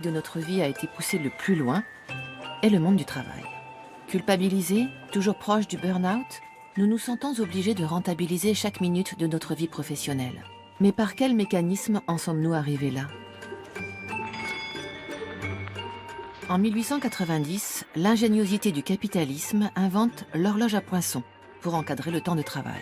de notre vie a été poussé le plus loin est le monde du travail. Culpabilisés, toujours proches du burn-out, nous nous sentons obligés de rentabiliser chaque minute de notre vie professionnelle. Mais par quel mécanisme en sommes-nous arrivés là? En 1890, l'ingéniosité du capitalisme invente l'horloge à poinçon pour encadrer le temps de travail.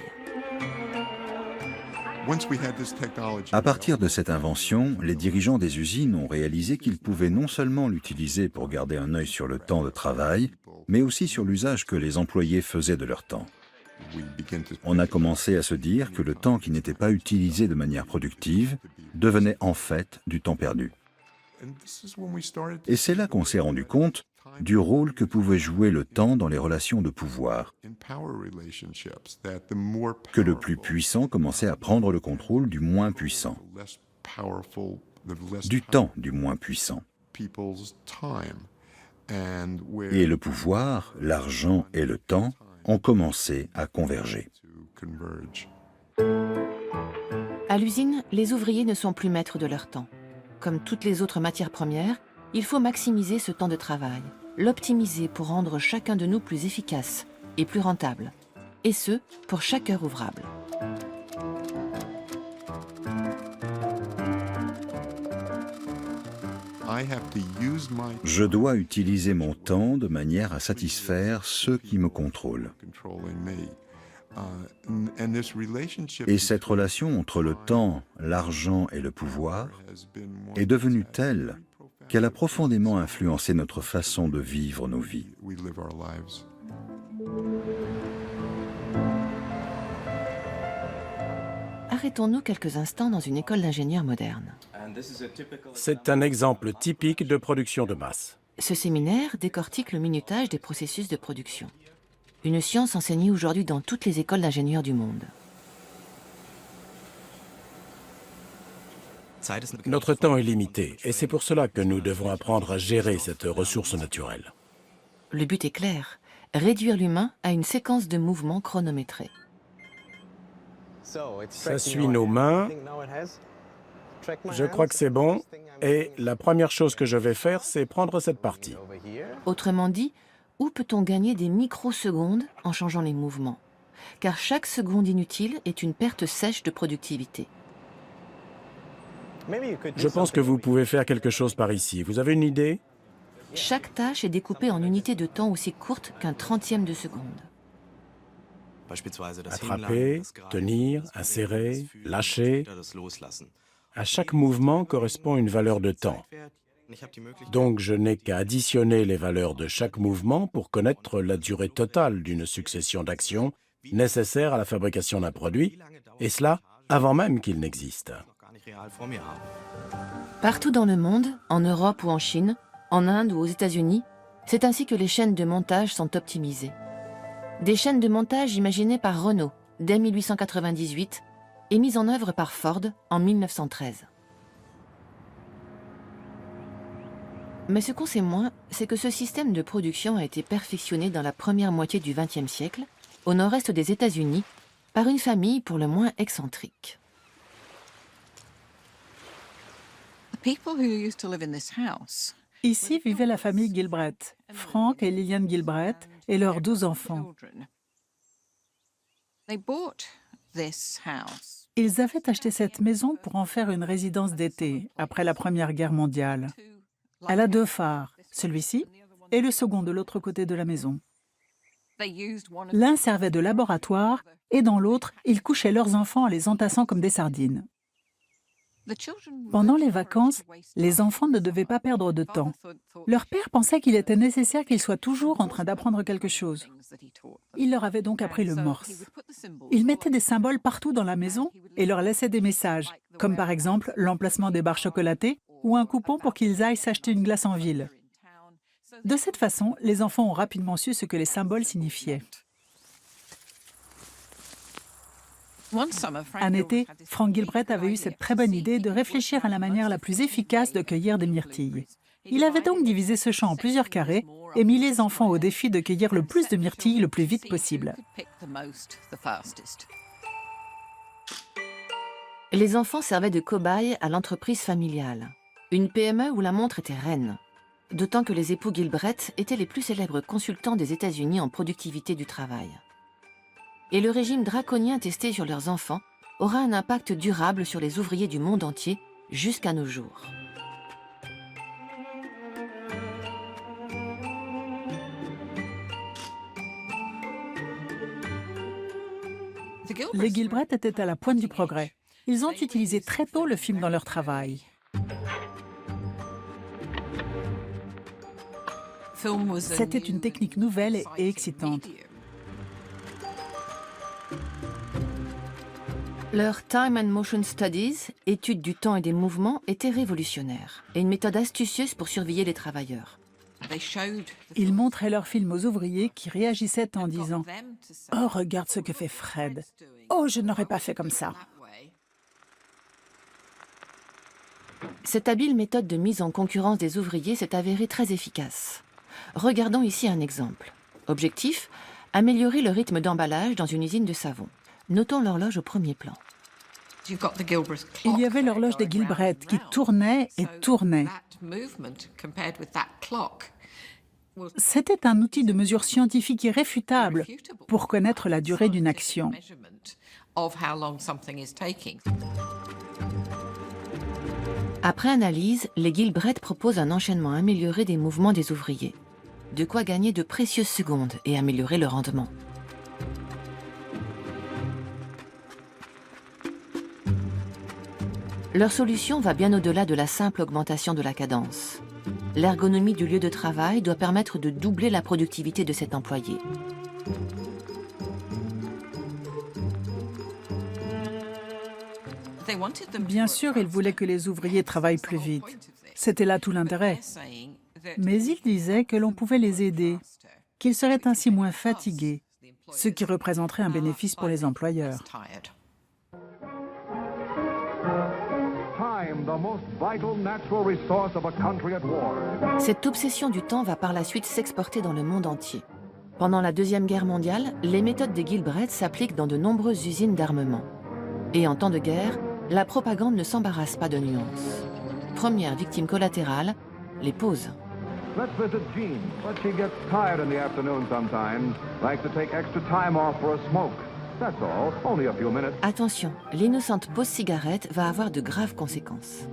À partir de cette invention, les dirigeants des usines ont réalisé qu'ils pouvaient non seulement l'utiliser pour garder un œil sur le temps de travail, mais aussi sur l'usage que les employés faisaient de leur temps. On a commencé à se dire que le temps qui n'était pas utilisé de manière productive devenait en fait du temps perdu. Et c'est là qu'on s'est rendu compte du rôle que pouvait jouer le temps dans les relations de pouvoir, que le plus puissant commençait à prendre le contrôle du moins puissant, du temps du moins puissant. Et le pouvoir, l'argent et le temps ont commencé à converger. À l'usine, les ouvriers ne sont plus maîtres de leur temps. Comme toutes les autres matières premières, il faut maximiser ce temps de travail, l'optimiser pour rendre chacun de nous plus efficace et plus rentable, et ce, pour chaque heure ouvrable. Je dois utiliser mon temps de manière à satisfaire ceux qui me contrôlent. Et cette relation entre le temps, l'argent et le pouvoir est devenue telle qu'elle a profondément influencé notre façon de vivre nos vies. Arrêtons-nous quelques instants dans une école d'ingénieurs moderne. C'est un exemple typique de production de masse. Ce séminaire décortique le minutage des processus de production. Une science enseignée aujourd'hui dans toutes les écoles d'ingénieurs du monde. Notre temps est limité et c'est pour cela que nous devons apprendre à gérer cette ressource naturelle. Le but est clair, réduire l'humain à une séquence de mouvements chronométrés. Ça suit nos mains. Je crois que c'est bon. Et la première chose que je vais faire, c'est prendre cette partie. Autrement dit, où peut-on gagner des microsecondes en changeant les mouvements? Car chaque seconde inutile est une perte sèche de productivité. Je pense que vous pouvez faire quelque chose par ici. Vous avez une idée? Chaque tâche est découpée en unités de temps aussi courtes qu'un trentième de seconde. Attraper, tenir, insérer, lâcher. À chaque mouvement correspond une valeur de temps. Donc je n'ai qu'à additionner les valeurs de chaque mouvement pour connaître la durée totale d'une succession d'actions nécessaires à la fabrication d'un produit, et cela avant même qu'il n'existe. Partout dans le monde, en Europe ou en Chine, en Inde ou aux États-Unis, c'est ainsi que les chaînes de montage sont optimisées. Des chaînes de montage imaginées par Renault dès 1898 et mises en œuvre par Ford en 1913. Mais ce qu'on sait moins, c'est que ce système de production a été perfectionné dans la première moitié du XXe siècle, au nord-est des États-Unis, par une famille pour le moins excentrique. Ici vivait la famille Gilbreth, Frank et Lillian Gilbreth et leurs 12 enfants. Ils avaient acheté cette maison pour en faire une résidence d'été après la Première Guerre mondiale. Elle a 2 phares, celui-ci et le second de l'autre côté de la maison. L'un servait de laboratoire et dans l'autre, ils couchaient leurs enfants en les entassant comme des sardines. Pendant les vacances, les enfants ne devaient pas perdre de temps. Leur père pensait qu'il était nécessaire qu'ils soient toujours en train d'apprendre quelque chose. Il leur avait donc appris le morse. Il mettait des symboles partout dans la maison et leur laissait des messages, comme par exemple l'emplacement des barres chocolatées ou un coupon pour qu'ils aillent s'acheter une glace en ville. De cette façon, les enfants ont rapidement su ce que les symboles signifiaient. Un été, Frank Gilbreth avait eu cette très bonne idée de réfléchir à la manière la plus efficace de cueillir des myrtilles. Il avait donc divisé ce champ en plusieurs carrés et mis les enfants au défi de cueillir le plus de myrtilles le plus vite possible. Les enfants servaient de cobayes à l'entreprise familiale. Une PME où la montre était reine. D'autant que les époux Gilbreth étaient les plus célèbres consultants des États-Unis en productivité du travail. Et le régime draconien testé sur leurs enfants aura un impact durable sur les ouvriers du monde entier jusqu'à nos jours. Les Gilbreth étaient à la pointe du progrès. Ils ont utilisé très tôt le film dans leur travail. C'était une technique nouvelle et excitante. Leur Time and Motion Studies, étude du temps et des mouvements, était révolutionnaire et une méthode astucieuse pour surveiller les travailleurs. Ils montraient leur film aux ouvriers qui réagissaient en disant « Oh, regarde ce que fait Fred. Oh, je n'aurais pas fait comme ça. » Cette habile méthode de mise en concurrence des ouvriers s'est avérée très efficace. Regardons ici un exemple. Objectif, améliorer le rythme d'emballage dans une usine de savon. Notons l'horloge au premier plan. Il y avait l'horloge des Gilbreth qui tournait et tournait. C'était un outil de mesure scientifique irréfutable pour connaître la durée d'une action. Après analyse, les Gilbreth proposent un enchaînement amélioré des mouvements des ouvriers. De quoi gagner de précieuses secondes et améliorer le rendement. Leur solution va bien au-delà de la simple augmentation de la cadence. L'ergonomie du lieu de travail doit permettre de doubler la productivité de cet employé. Bien sûr, ils voulaient que les ouvriers travaillent plus vite. C'était là tout l'intérêt. Mais ils disaient que l'on pouvait les aider, qu'ils seraient ainsi moins fatigués, ce qui représenterait un bénéfice pour les employeurs. Cette obsession du temps va par la suite s'exporter dans le monde entier. Pendant la Deuxième Guerre mondiale, les méthodes des Gilbreth s'appliquent dans de nombreuses usines d'armement. Et en temps de guerre, la propagande ne s'embarrasse pas de nuances. Première victime collatérale, les pauses. Let's visit Jean, but she gets tired in the afternoon sometimes, likes to take extra time off for a smoke. That's all, only a few minutes. Attention, l'innocente pause cigarette va avoir de graves conséquences.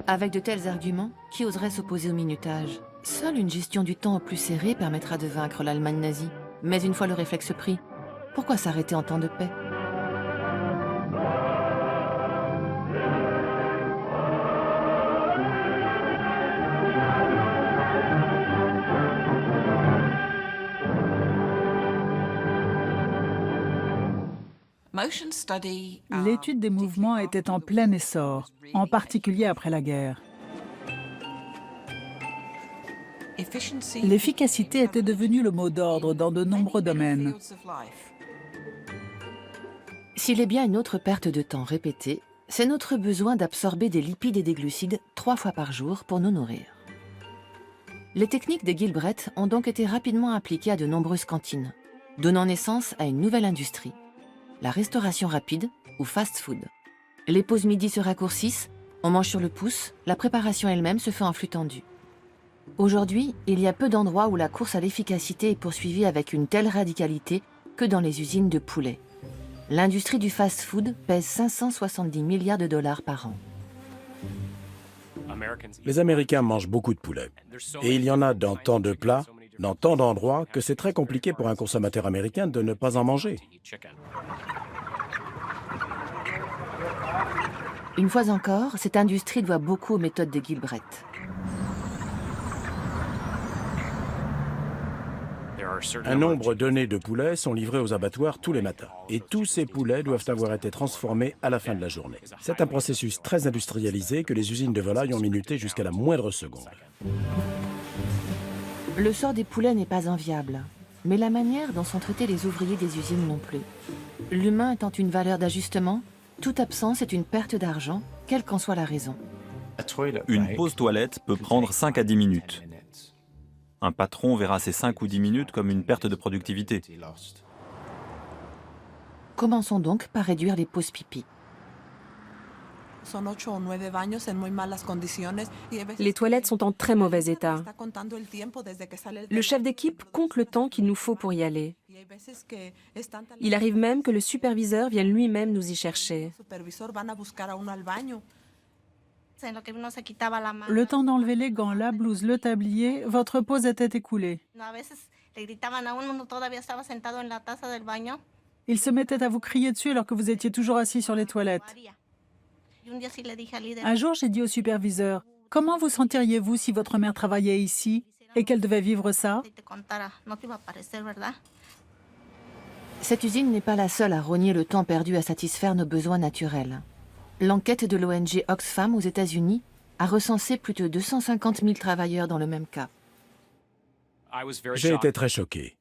Avec de tels arguments, qui oserait s'opposer au minutage? Seule une gestion du temps au plus serré permettra de vaincre l'Allemagne nazie. Mais une fois le réflexe pris, pourquoi s'arrêter en temps de paix? L'étude des mouvements était en plein essor, en particulier après la guerre. L'efficacité était devenue le mot d'ordre dans de nombreux domaines. S'il est bien une autre perte de temps répétée, c'est notre besoin d'absorber des lipides et des glucides 3 fois par jour pour nous nourrir. Les techniques des Gilbreth ont donc été rapidement appliquées à de nombreuses cantines, donnant naissance à une nouvelle industrie, la restauration rapide ou fast-food. Les pauses midi se raccourcissent, on mange sur le pouce, la préparation elle-même se fait en flux tendu. Aujourd'hui, il y a peu d'endroits où la course à l'efficacité est poursuivie avec une telle radicalité que dans les usines de poulet. L'industrie du fast-food pèse 570 milliards de dollars par an. Les Américains mangent beaucoup de poulet. Et il y en a dans tant de plats, dans tant d'endroits, que c'est très compliqué pour un consommateur américain de ne pas en manger. Une fois encore, cette industrie doit beaucoup aux méthodes des Gilbreth. Un nombre donné de poulets sont livrés aux abattoirs tous les matins. Et tous ces poulets doivent avoir été transformés à la fin de la journée. C'est un processus très industrialisé que les usines de volailles ont minuté jusqu'à la moindre seconde. Le sort des poulets n'est pas enviable, mais la manière dont sont traités les ouvriers des usines non plus. L'humain étant une valeur d'ajustement, toute absence est une perte d'argent, quelle qu'en soit la raison. Une pause toilette peut prendre 5 à 10 minutes. Un patron verra ces 5 ou 10 minutes comme une perte de productivité. Commençons donc par réduire les pauses pipi. Les toilettes sont en très mauvais état. Le chef d'équipe compte le temps qu'il nous faut pour y aller. Il arrive même que le superviseur vienne lui-même nous y chercher. Le temps d'enlever les gants, la blouse, le tablier, votre pause était écoulée. Il se mettait à vous crier dessus alors que vous étiez toujours assis sur les toilettes. Un jour, j'ai dit au superviseur, « Comment vous sentiriez-vous si votre mère travaillait ici et qu'elle devait vivre ça ?» Cette usine n'est pas la seule à rogner le temps perdu à satisfaire nos besoins naturels. L'enquête de l'ONG Oxfam aux États-Unis a recensé plus de 250 000 travailleurs dans le même cas. J'ai été très choqué.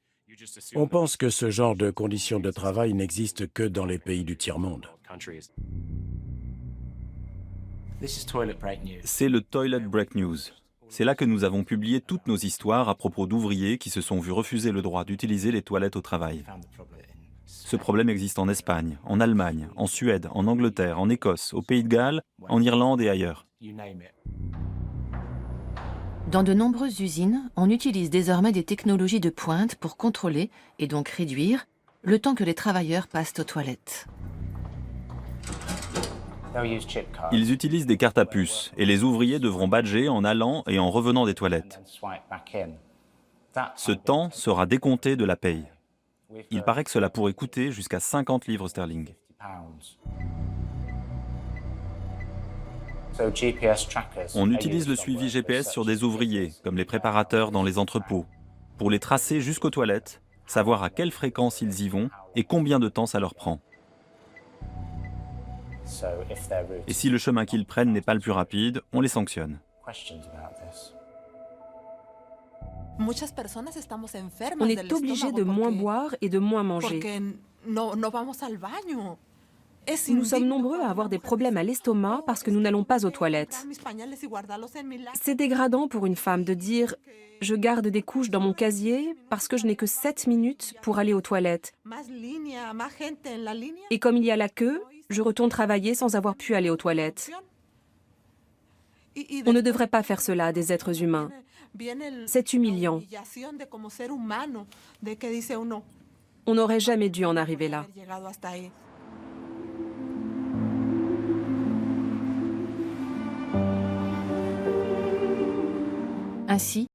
On pense que ce genre de conditions de travail n'existe que dans les pays du tiers-monde. C'est le Toilet Break News. C'est là que nous avons publié toutes nos histoires à propos d'ouvriers qui se sont vus refuser le droit d'utiliser les toilettes au travail. Ce problème existe en Espagne, en Allemagne, en Suède, en Angleterre, en Écosse, au Pays de Galles, en Irlande et ailleurs. Dans de nombreuses usines, on utilise désormais des technologies de pointe pour contrôler, et donc réduire, le temps que les travailleurs passent aux toilettes. Ils utilisent des cartes à puce et les ouvriers devront badger en allant et en revenant des toilettes. Ce temps sera décompté de la paye. Il paraît que cela pourrait coûter jusqu'à 50 livres sterling. On utilise le suivi GPS sur des ouvriers, comme les préparateurs dans les entrepôts, pour les tracer jusqu'aux toilettes, savoir à quelle fréquence ils y vont et combien de temps ça leur prend. Et si le chemin qu'ils prennent n'est pas le plus rapide, on les sanctionne. On est obligé de moins boire et de moins manger. Nous sommes nombreux à avoir des problèmes à l'estomac parce que nous n'allons pas aux toilettes. C'est dégradant pour une femme de dire « je garde des couches dans mon casier parce que je n'ai que 7 minutes pour aller aux toilettes. Et comme il y a la queue, je retourne travailler sans avoir pu aller aux toilettes. » On ne devrait pas faire cela à des êtres humains. C'est humiliant. On n'aurait jamais dû en arriver là. Ainsi,